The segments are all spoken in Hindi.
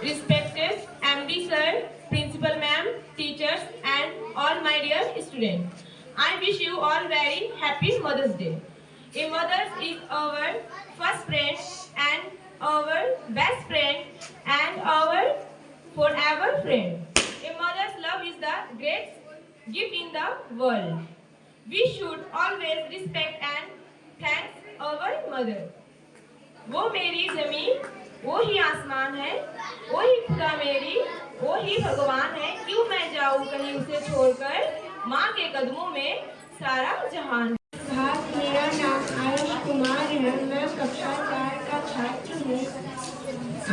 respected MD sir, principal ma'am, teachers and all my dear students. I wish you all very happy Mother's Day. A mother is our first friend and our best friend and our forever friend. A mother's love is the greatest gift in the world. We should always respect and thank our mother. वो मेरी जमीन, वो ही आसमान है, वो ही खुदा मेरी, वो ही भगवान है। क्यों मैं जाऊं कहीं उसे छोड़कर, माँ के कदमों में सारा जहान है। मेरा नाम आयुष कुमार है। मैं कक्षा 4 का छात्र हूँ।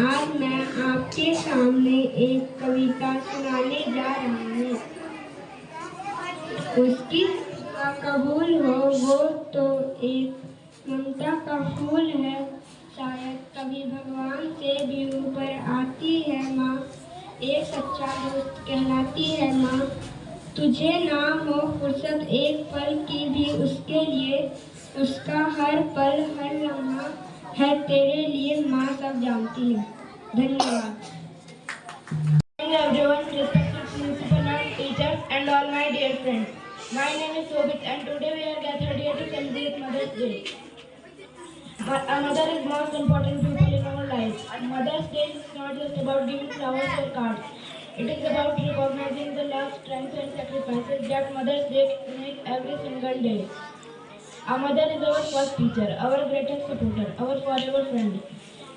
आज मैं आपके सामने एक कविता सुनाने जा रहा हूँ। उसकी कबूल हो वो तो एक ममता का फूल है। शायद कभी भगवान से भी ऊपर आती है माँ। एक सच्चा दोस्त कहलाती है माँ। तुझे ना हो फुर्सत एक पल की भी उसके लिए, उसका हर पल हर लम्हा है तेरे लिए माँ सब जानती है। धन्यवाद। Everyone, respected principal and teachers and all my dear friends. My name is Sobit and today we are gathered here to celebrate Mother's Day. A mother is most important people in our lives. Mother's Day is not just about giving flowers or cards. It is about recognizing the love, strength and sacrifices that Mother's Day make every single day. A mother is our first teacher, our greatest supporter, our forever friend.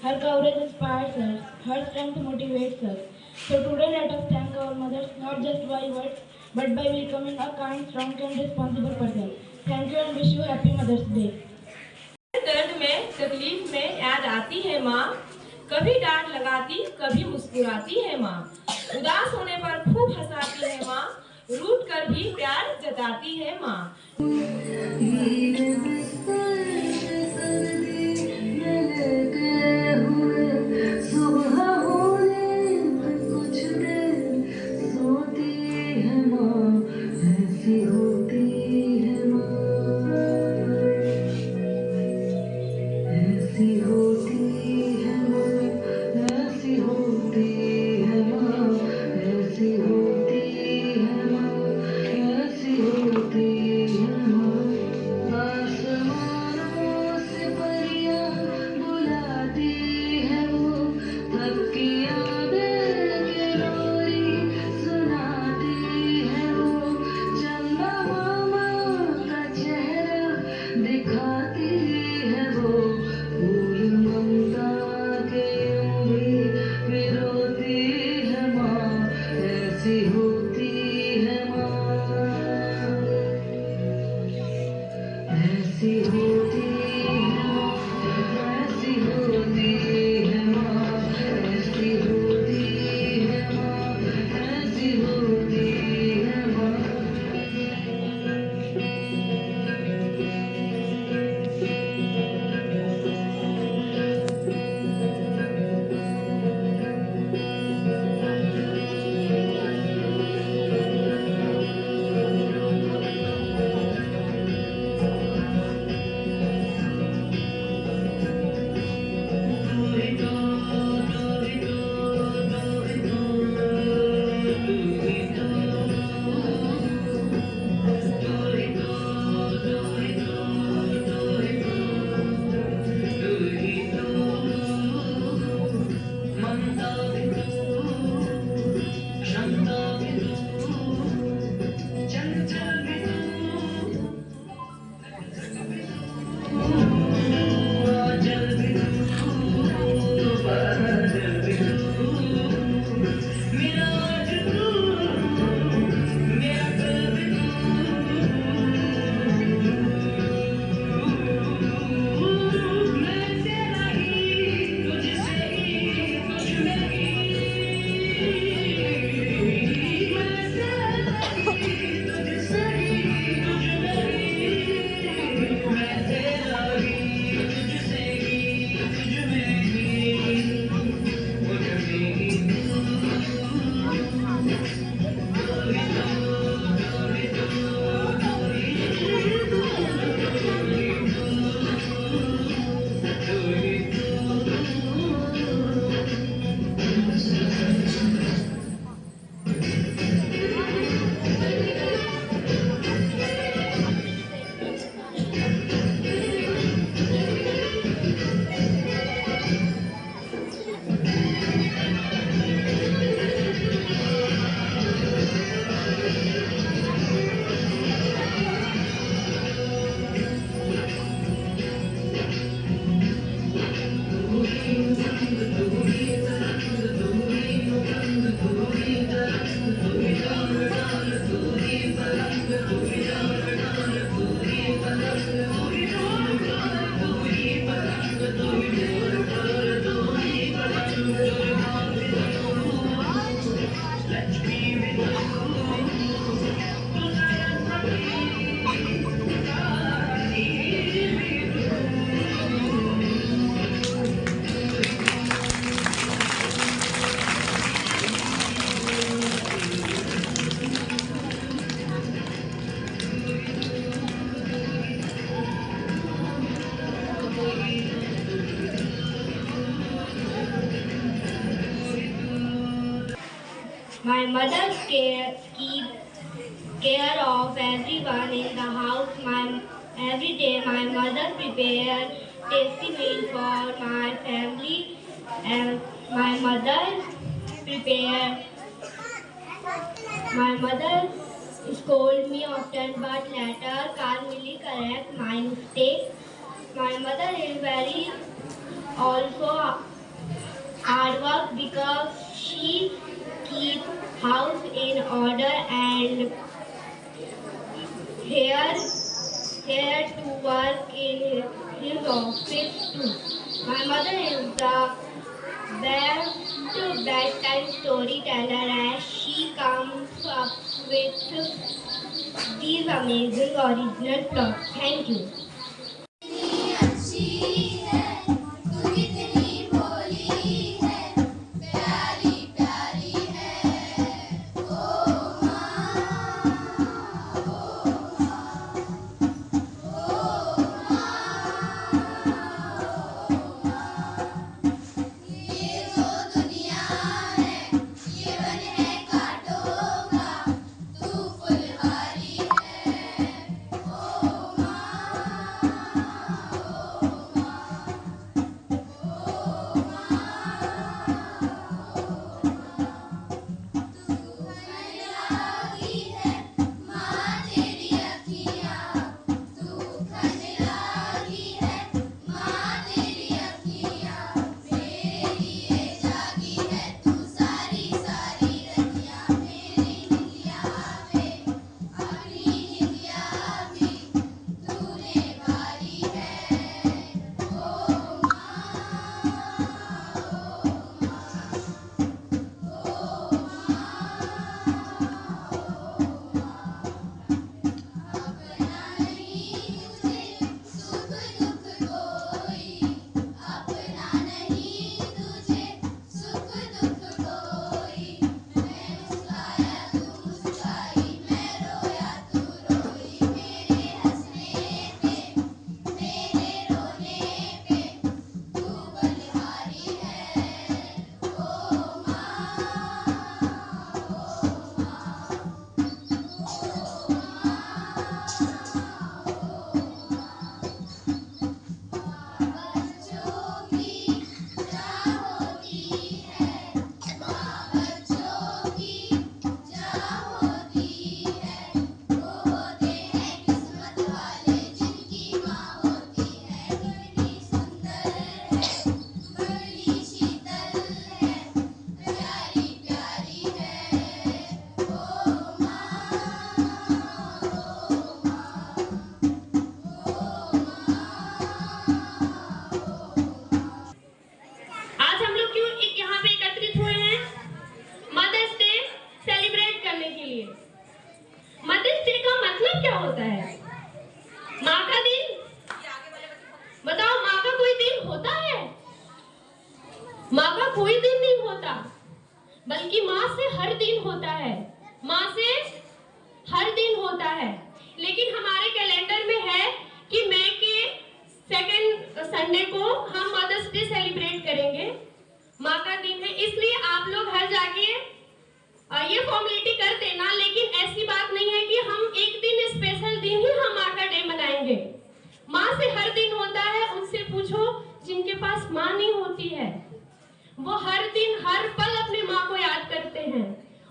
Her courage inspires us, her strength motivates us. So today let us thank our mothers not just by words but by becoming a kind, strong and responsible person. Thank you and wish you happy Mother's Day. दर्द में तकलीफ में याद आती है माँ, कभी डांट लगाती कभी मुस्कुराती है माँ। उदास होने पर खूब हंसाती है माँ, रूठ कर भी प्यार जताती है माँ। My mother keep care of everyone in the house. Every day my mother prepare tasty meal for my family, and my mother prepare my mother scold me often, but later calmly correct my mistake. My mother is very also hard work because she keep house in order and here to work in his office too. My mother is the best bedtime storyteller as she comes up with these amazing original plots. Thank you. कोई दिन नहीं होता, बल्कि माँ से हर दिन होता है, माँ से हर दिन होता है। लेकिन हमारे कैलेंडर में है कि मई के सेकंड संडे को हम मदर्स डे सेलिब्रेट करेंगे, माँ का दिन है। इसलिए आप लोग हर जाके ये फॉर्मेलिटी कर देना, लेकिन ऐसी बात नहीं है कि हम एक दिन स्पेशल दिन ही हम माँ का डे मनाएंगे। माँ से हर दिन होता है। उनसे पूछो जिनके पास माँ नहीं होती है, वो हर दिन हर पल अपने माँ को याद करते हैं।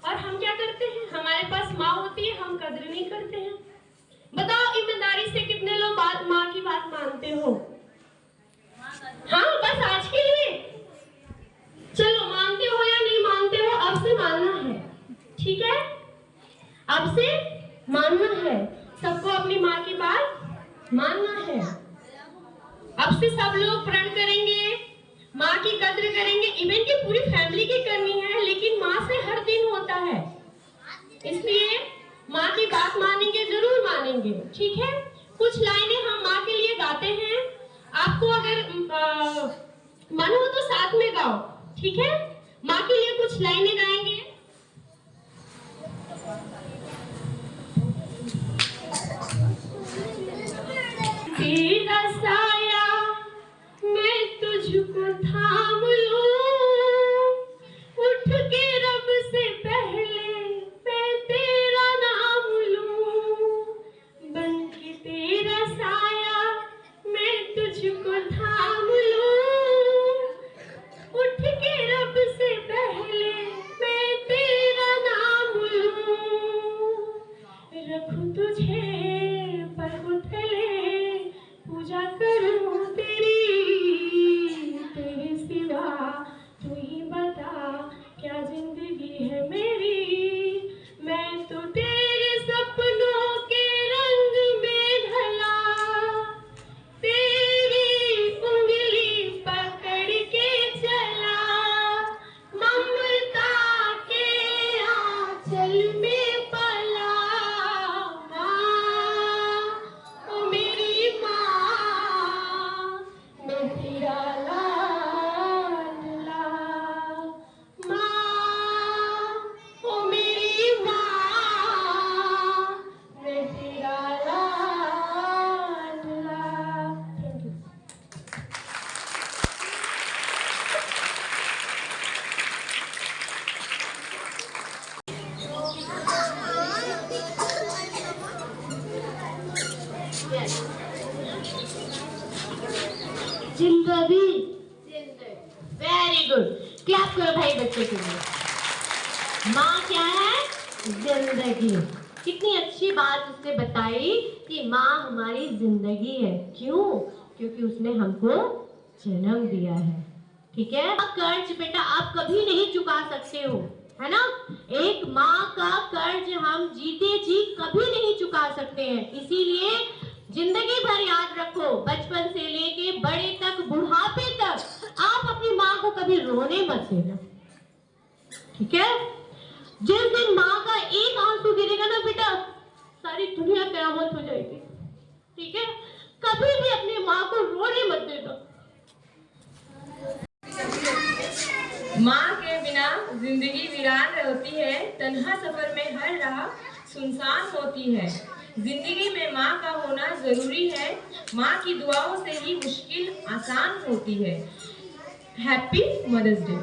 और हम क्या करते हैं, हमारे पास माँ होती है, हम कदर नहीं करते हैं। बताओ ईमानदारी से कितने लोग माँ की बात मानते हो? हाँ, बस आज के लिए चलो, मानते हो या नहीं मानते हो, अब से मानना है, ठीक है? अब से मानना है, सबको अपनी माँ की बात मानना है। अब से सब लोग प्रण करेंगे, माँ की कद्र करेंगे। इवेंट की पूरी फैमिली की करनी है, लेकिन माँ से हर दिन होता है, इसलिए माँ की बात मानेंगे, जरूर मानेंगे, ठीक है? कुछ लाइनें हम माँ के लिए गाते हैं। आपको अगर मन हो तो साथ में गाओ, ठीक है? माँ के लिए कुछ लाइनें गाएंगे। तेरा साया मैं तुझको थाम लूं, उठ के रब से पहले जिंदगी। वेरी गुड, क्लैप करो भाई बच्चों के लिए। माँ क्या है? जिंदगी। कितनी अच्छी बात उसने बताई कि माँ हमारी जिंदगी है। क्यों? क्योंकि उसने हमको जन्म दिया है। ठीक है, कर्ज बेटा आप कभी नहीं चुका सकते हो, है ना। एक माँ का कर्ज हम जीते जी कभी नहीं चुका सकते हैं। इसीलिए जिंदगी भर याद रखो, बचपन से लेके बड़े तक, बुढ़ापे तक आप अपनी माँ को कभी रोने मत देना। ठीक है, जिस दिन माँ का एक आंसू गिरेगा ना बेटा, सारी दुनिया कयामत हो जाएगी। ठीक है, कभी भी अपनी माँ को रोने मत देना। माँ के बिना जिंदगी वीरान होती है, तन्हा सफर में हर राह सुनसान होती है। जिंदगी में माँ का होना जरूरी है, माँ की दुआओं से ही मुश्किल आसान होती है। Happy Mother's day.